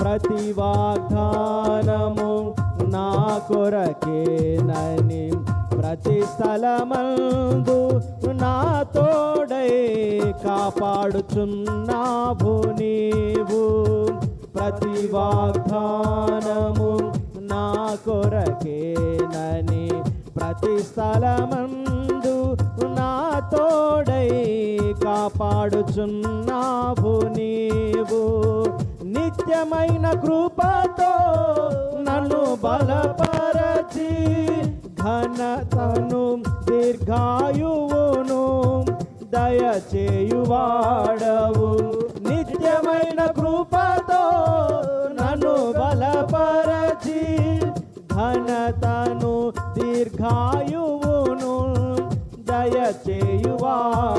ప్రతి వాగ్దానము నా కొరకేనని ప్రతి స్థలమందు నా తోడై కాపాడుచున్నావు నీవు. ప్రతి వాగ్దానము నా కొరకేనని ప్రతి స్థలమందు నా తోడై కాపాడుచున్నావు నీవు. నిత్యమైన కృపతో నన్ను బలపరచి ఘనతను దీర్ఘాయువును దయచేయువాడవు. నిత్యమైన కృపతో నన్ను బలపరచి ఘనతను దీర్ఘాయువును దయచేయువాడవు.